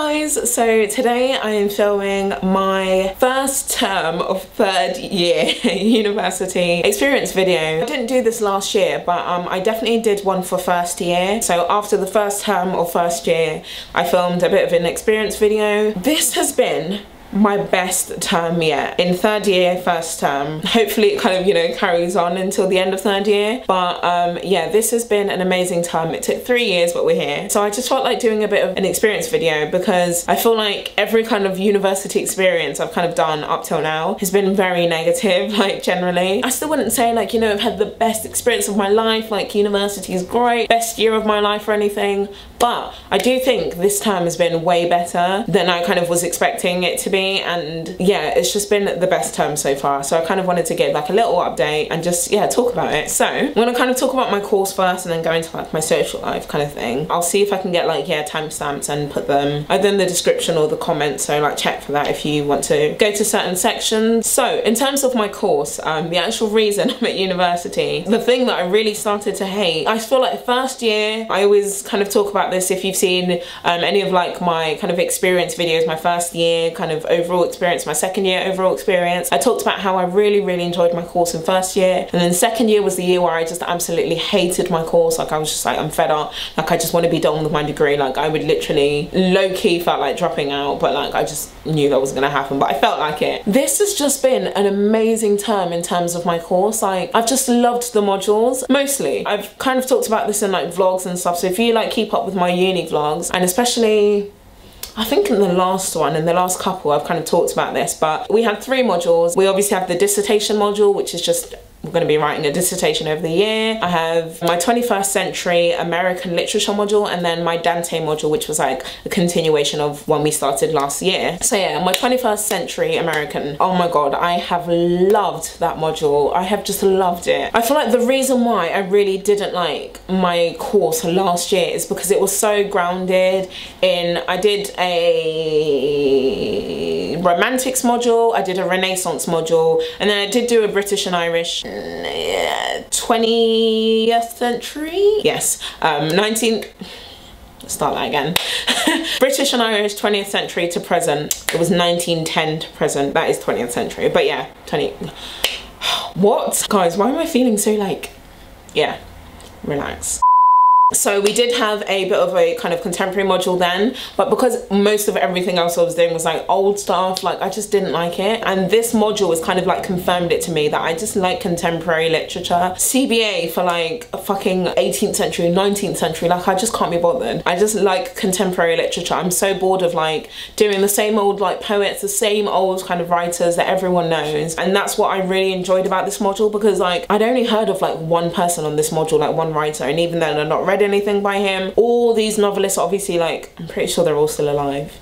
guys, so today I am filming my first term of third year university experience video. I didn't do this last year, but I definitely did one for first year. So after the first term of first year, I filmed a bit of an experience video. This has been my best term yet. In third year, first term. Hopefully it kind of, you know, carries on until the end of third year. But yeah, this has been an amazing term. It took 3 years, but we're here. So I just felt like doing a bit of an experience video because I feel like every kind of university experience I've kind of done up till now has been very negative, like generally. I still wouldn't say like, you know, I've had the best experience of my life, like university is great, best year of my life or anything. But I do think this term has been way better than I kind of was expecting it to be. And yeah, it's just been the best term so far. So I kind of wanted to give like a little update and just, yeah, talk about it. So I'm gonna kind of talk about my course first and then go into like my social life kind of thing. I'll see if I can get like, yeah, timestamps and put them either in the description or the comments. So like check for that if you want to go to certain sections. So in terms of my course, the actual reason I'm at university, the thing that I really started to hate, I feel like first year, I always kind of talk about this if you've seen any of like my kind of experience videos, my first year kind of overall experience, my second year overall experience. I talked about how I really enjoyed my course in first year, and then second year was the year where I just absolutely hated my course. Like I was just like, I'm fed up, like I just want to be done with my degree. Like I would literally low-key felt like dropping out, but like I just knew that wasn't gonna happen, but I felt like it. This has just been an amazing term in terms of my course. Like I've just loved the modules. Mostly I've kind of talked about this in like vlogs and stuff, so if you like keep up with my uni vlogs, and especially I think in the last one, in the last couple, I've kind of talked about this, but we had 3 modules. We obviously have the dissertation module, which is just, we're going to be writing a dissertation over the year. I have my 21st century American literature module, and then my Dante module, which was like a continuation of when we started last year. So yeah, my 21st century American, oh my god, I have loved that module. I have just loved it. I feel like the reason why I really didn't like my course last year is because it was so grounded in, I did a romantics module, I did a Renaissance module, and then I did do a British and Irish 20th century, yes, 19, let's start that again. British and Irish 20th century to present. It was 1910 to present, that is 20th century, but yeah, 20. What? Guys, why am I feeling so like, yeah, relax. So we did have a bit of a kind of contemporary module then, but because most of everything else I was doing was like old stuff, like I just didn't like it. And this module was kind of like confirmed it to me that I just like contemporary literature. CBA for like a fucking 18th century, 19th century, like I just can't be bothered. I just like contemporary literature. I'm so bored of like doing the same old like poets, the same old kind of writers that everyone knows. And that's what I really enjoyed about this module, because like I'd only heard of like one person on this module, like one writer, and even then I'd not read anything by him. All these novelists obviously, like, I'm pretty sure they're all still alive.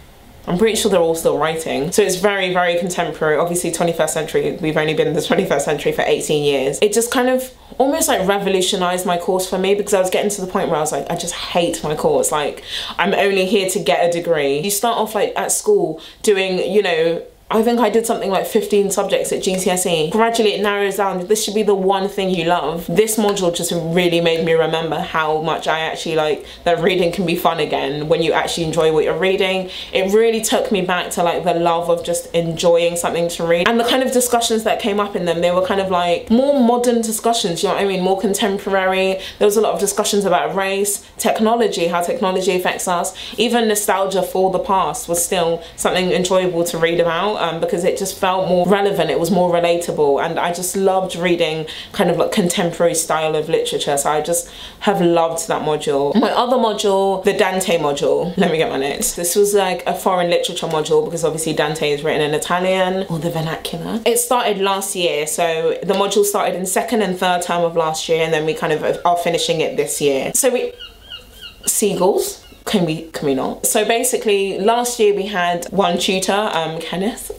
I'm pretty sure they're all still writing. So it's very contemporary. Obviously 21st century, we've only been in the 21st century for 18 years. It just kind of almost like revolutionized my course for me, because I was getting to the point where I was like, I just hate my course. Like I'm only here to get a degree. You start off like at school doing, you know, I think I did something like 15 subjects at GCSE. Gradually it narrows down. This should be the one thing you love. This module just really made me remember how much I actually like that reading can be fun again when you actually enjoy what you're reading. It really took me back to like the love of just enjoying something to read. And the kind of discussions that came up in them, they were kind of like more modern discussions, you know what I mean? More contemporary. There was a lot of discussions about race, technology, how technology affects us. Even nostalgia for the past was still something enjoyable to read about. Because it just felt more relevant, it was more relatable, and I just loved reading kind of like contemporary style of literature, so I just have loved that module. My other module, the Dante module, let me get my notes. This was like a foreign literature module, because obviously Dante is written in Italian, or the vernacular. It started last year, so the module started in 2nd and 3rd term of last year, and then we kind of are finishing it this year. So we, seagulls. Can we not? So basically last year we had one tutor, Kenneth,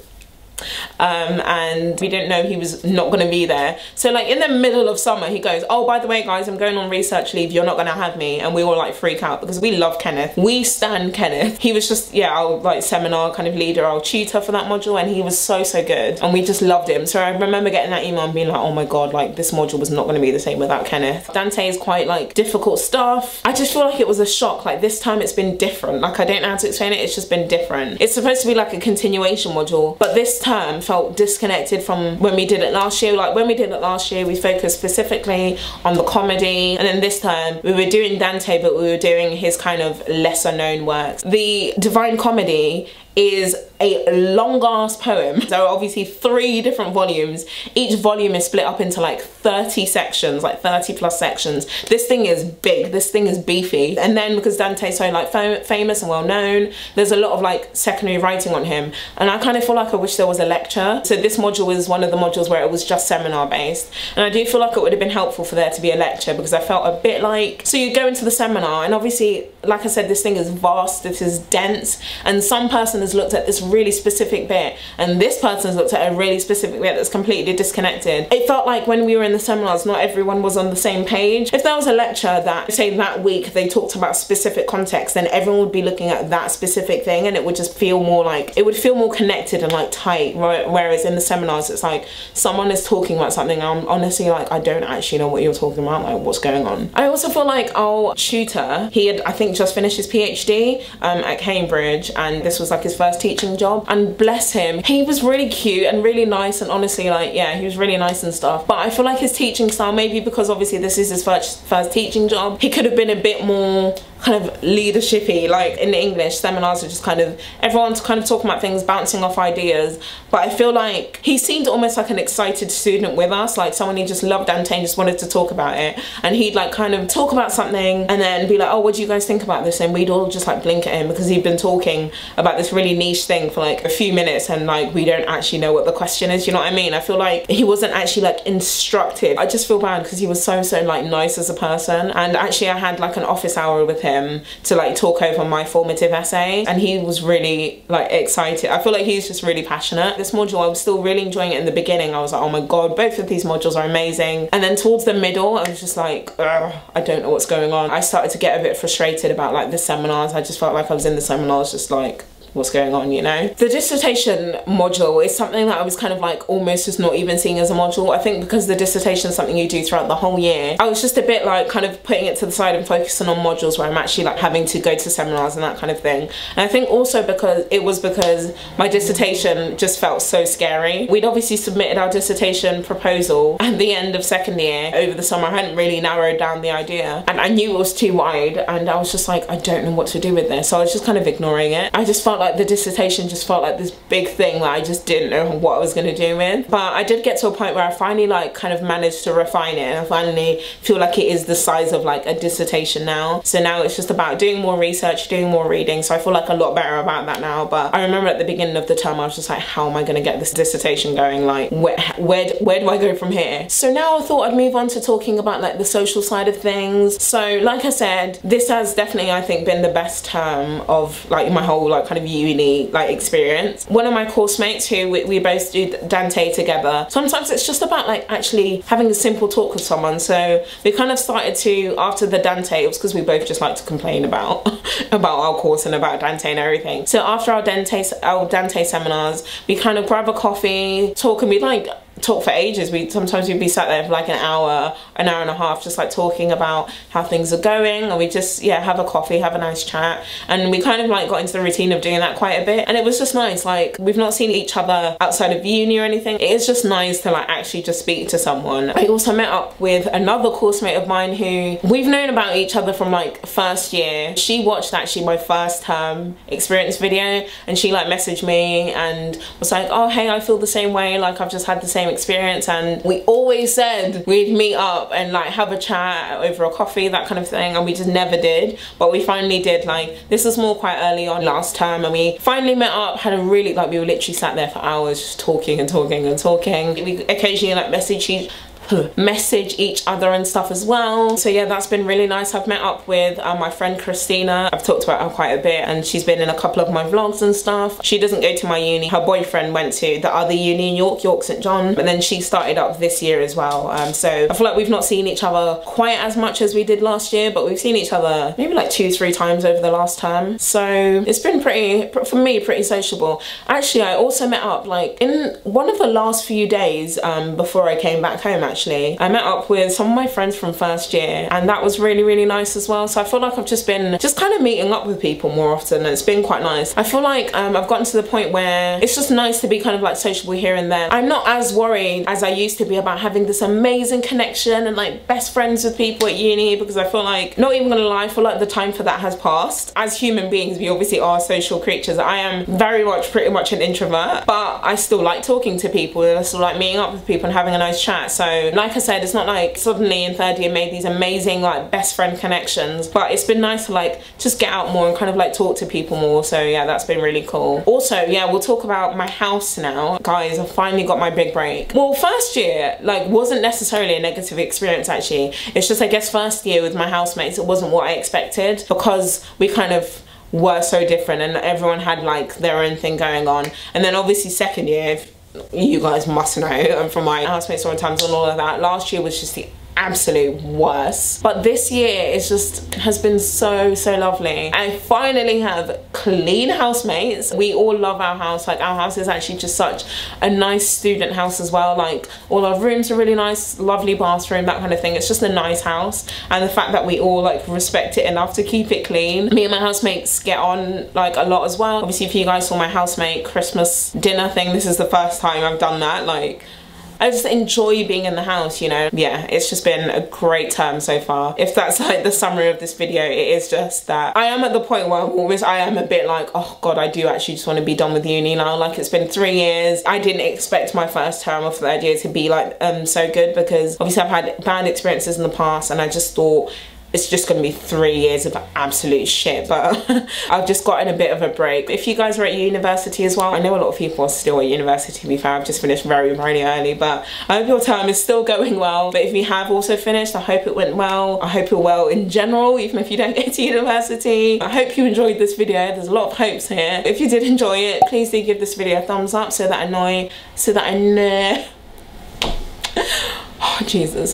and we didn't know he was not going to be there. So like in the middle of summer he goes, oh, by the way guys, I'm going on research leave, you're not going to have me. And we all like freak out because we love Kenneth, we stan Kenneth. He was just, yeah, our like seminar kind of leader, our tutor for that module, and he was so good, and we just loved him. So I remember getting that email and being like, oh my god, like this module was not going to be the same without Kenneth. Dante is quite like difficult stuff. I just feel like it was a shock. Like this time it's been different. Like I don't know how to explain it, it's just been different. It's supposed to be like a continuation module, but this term felt disconnected from when we did it last year. Like when we did it last year, we focused specifically on the comedy, and then this time we were doing Dante, but we were doing his kind of lesser known works. The Divine Comedy is a long ass poem. So obviously 3 different volumes. Each volume is split up into like 30 sections, like 30 plus sections. This thing is big, this thing is beefy. And then because Dante's so like famous and well known, there's a lot of like secondary writing on him. And I kind of feel like I wish there was a lecture. So this module was one of the modules where it was just seminar based. And I do feel like it would have been helpful for there to be a lecture, because I felt a bit like, so you go into the seminar and obviously, like I said, this thing is vast, this is dense, and some person has looked at this really specific bit and this person's looked at a really specific bit that's completely disconnected. It felt like when we were in the seminars, not everyone was on the same page. If there was a lecture that, say that week, they talked about specific context, then everyone would be looking at that specific thing, and it would just feel more like, it would feel more connected and like tight. Whereas in the seminars, it's like someone is talking about something, I'm honestly like, I don't actually know what you're talking about, like what's going on. I also feel like our tutor, he had, I think, just finished his PhD at Cambridge, and this was like his first teaching job, and bless him, he was really cute and really nice, and honestly, like, yeah, he was really nice and stuff. But I feel like his teaching style, maybe because obviously this is his first teaching job, he could have been a bit more kind of leadershipy. Like in the English seminars are just kind of, everyone's kind of talking about things, bouncing off ideas, but I feel like he seemed almost like an excited student with us, like someone who just loved Dante and just wanted to talk about it, and he'd like kind of talk about something and then be like, oh, what do you guys think about this? And we'd all just like blink at him because he'd been talking about this really niche thing for like a few minutes, and like we don't actually know what the question is, you know what I mean? I feel like he wasn't actually like instructive. I just feel bad because he was so like nice as a person, and actually I had like an office hour with him to like talk over my formative essay, and he was really like excited. I feel like he's just really passionate. This module, I was still really enjoying it in the beginning. I was like, oh my god, both of these modules are amazing. And then towards the middle, I was just like, I don't know what's going on. I started to get a bit frustrated about like the seminars. I just felt like I was in the seminars just like, what's going on, you know? The dissertation module is something that I was kind of like almost just not even seeing as a module. I think because the dissertation is something you do throughout the whole year, I was just a bit like kind of putting it to the side and focusing on modules where I'm actually like having to go to seminars and that kind of thing. And I think also because my dissertation just felt so scary. We'd obviously submitted our dissertation proposal at the end of second year over the summer. I hadn't really narrowed down the idea, and I knew it was too wide, and I was just like, I don't know what to do with this. So I was just kind of ignoring it. I just felt like the dissertation just felt like this big thing that I just didn't know what I was going to do with. But I did get to a point where I finally like kind of managed to refine it, and I finally feel like it is the size of like a dissertation now. So now it's just about doing more research, doing more reading, so I feel like a lot better about that now. But I remember at the beginning of the term I was just like, how am I going to get this dissertation going? Like where do I go from here? So now I thought I'd move on to talking about like the social side of things. So like I said, this has definitely, I think, been the best term of like my whole like kind of uni like experience. One of my course mates who we both do Dante together, sometimes it's just about like actually having a simple talk with someone. So we kind of started to, after the Dante, it was because we both just like to complain about our course and about Dante and everything. So after our Dante seminars, we kind of grab a coffee, talk, and we like talk for ages. Sometimes we'd be sat there for like an hour and a half just like talking about how things are going, and we just, yeah, have a coffee, have a nice chat. And we kind of like got into the routine of doing that quite a bit, and it was just nice. Like, we've not seen each other outside of uni or anything. It is just nice to like actually just speak to someone. I also met up with another course mate of mine who we've known about each other from like first year. She watched actually my first term experience video, and she like messaged me and was like, oh hey, I feel the same way, like I've just had the same experience. And we always said we'd meet up and like have a chat over a coffee, that kind of thing, and we just never did. But we finally did. Like, this was more quite early on last term, and we finally met up, had a really, like, we were literally sat there for hours just talking and talking and talking. We occasionally like message message each other and stuff as well. So yeah, that's been really nice. I've met up with my friend Christina. I've talked about her quite a bit, and she's been in a couple of my vlogs and stuff. She doesn't go to my uni. Her boyfriend went to the other uni in York St John, but then she started up this year as well. So I feel like we've not seen each other quite as much as we did last year, but we've seen each other maybe like 2-3 times over the last term. So it's been pretty, for me, pretty sociable. Actually, I also met up like in one of the last few days before I came back home. Actually, I met up with some of my friends from first year, and that was really, really nice as well. So I feel like I've just been kind of meeting up with people more often, and it's been quite nice. I feel like I've gotten to the point where it's just nice to be kind of like sociable here and there. I'm not as worried as I used to be about having this amazing connection and like best friends with people at uni, because I feel like, not even gonna lie, I feel like the time for that has passed. As human beings, we obviously are social creatures. I am very much, pretty much an introvert, but I still like talking to people, and I still like meeting up with people and having a nice chat. So like I said, it's not like suddenly in third year made these amazing like best friend connections, but it's been nice to like just get out more and kind of like talk to people more. So yeah, that's been really cool. Also, yeah, we'll talk about my house now. Guys, I finally got my big break. Well, first year like wasn't necessarily a negative experience actually. It's just, I guess, first year with my housemates, it wasn't what I expected, because we kind of were so different and everyone had like their own thing going on. And then obviously second year, you guys must know from my housemates story times and all of that, last year was just the absolute worst. But this year it's just has been so lovely. I finally have clean housemates. We all love our house. Like, our house is actually just such a nice student house as well. Like, all our rooms are really nice, lovely bathroom, that kind of thing. It's just a nice house, and the fact that we all like respect it enough to keep it clean. Me and my housemates get on like a lot as well. Obviously, if you guys saw my housemate Christmas dinner thing, this is the first time I've done that. Like, I just enjoy being in the house, you know. Yeah, it's just been a great term so far. If that's like the summary of this video, it is just that I am at the point where I am a bit like, oh god, I do actually just want to be done with uni now. Like, it's been 3 years. I didn't expect my first term of third year to be like so good, because obviously I've had bad experiences in the past, and I just thought it's just gonna be 3 years of absolute shit. But I've just gotten a bit of a break. If you guys are at university as well, I know a lot of people are still at university, to be fair. I've just finished very early, but I hope your term is still going well. But if you have also finished, I hope it went well. I hope you're well in general, even if you don't get to university. I hope you enjoyed this video. There's a lot of hopes here. If you did enjoy it, please do give this video a thumbs up so that I know oh Jesus,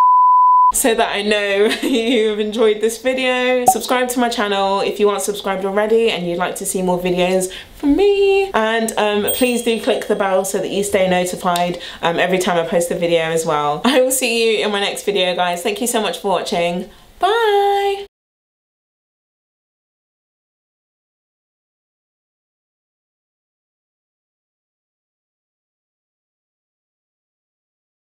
so that I know you have enjoyed this video. Subscribe to my channel if you aren't subscribed already and you'd like to see more videos from me. And please do click the bell so that you stay notified every time I post a video as well. I will see you in my next video, guys. Thank you so much for watching. Bye!